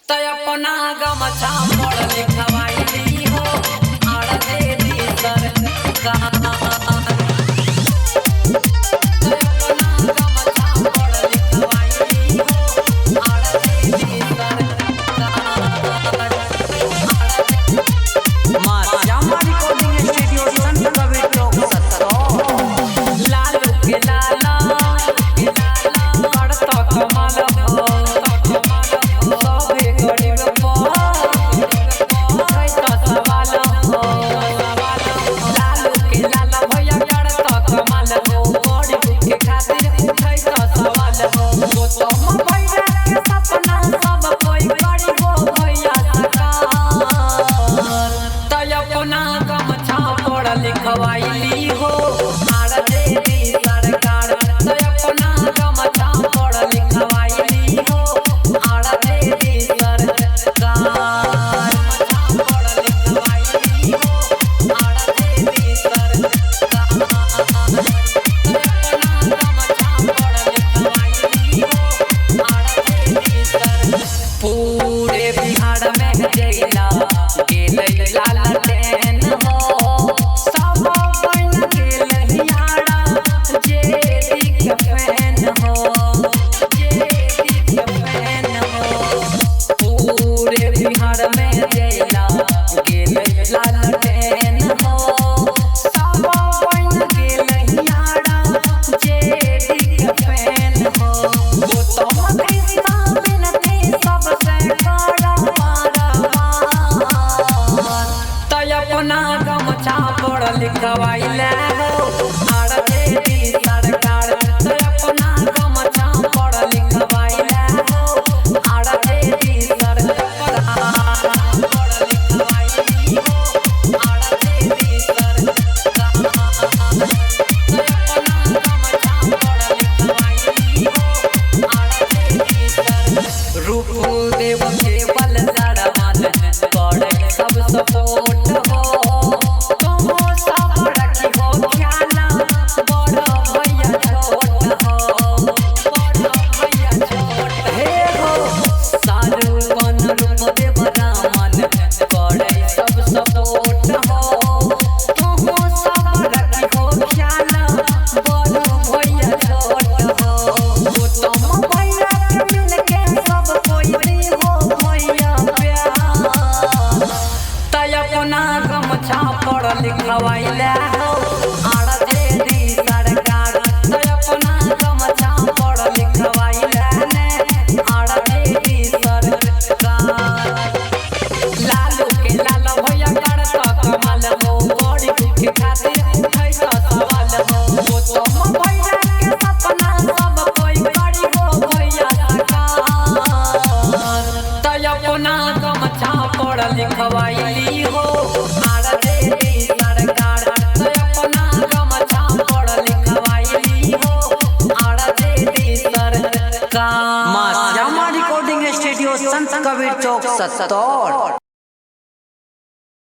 तय अपना गमछा पढ़ लिखवाई हो आड़ दे दी सरकार। लिखवाई हो आड़ दे दी सरकार। तो अपना गमछा पढ़ लिखवाई हो आड़ दे दी सरकार। पढ़ लिखवाई हो आड़ दे दी सरकार। अपना गमछा पढ़ लिखवाई हो आड़ दे दी सरकार। पूरे बिहार में जइला गेलै लालटेन हो बिहार में जइला गेलै लालटेन हो सब बन गेलै यारा जेडी के फैन हो। वो तुम कृष्णा बिनती सबसे बड़ा तय अपना गमछा पढ़ लिखवाइले हो आड़ दे दी सरकार। तय अपना गमछा पढ़ लिखवाइले हो आड़ दे दी सरकार। रूपदेव केवल सरवन करे सब सपोर्ट हो तुम सब रखी हो ख्याल बड़ भैया छोट हो बड़ भैया छोट हे हो सारुवन रूपदेव रामन करे सब सपोर्ट हो तुम सब रखी हो ख्याल बड़ भैया छोट हो। तुम भैया के मिलके सब कोई हो भैया प्यार। तय अपना गमछा पढ़ लिखवाइले हो आड़ दे दी सरकार। तय अपना गमछा पढ़ लिखवाइले ने आड़ दे दी सरकार। लालू के लाल भैया करता कमाल हो बड़ी के खातिर उठै सवाल हो। वो तुम भैया के सपना सब कोई बड़ी हो भैया सरकार। तय अपना गमछा पढ़ लिखवाई हो आड़ दे दी सरकार। तय अपना गमछा पढ़ लिखवाई हो आड़ दे दी सरकार। मां श्यामा रिकॉर्डिंग स्टूडियो संत कबीर चौक 70।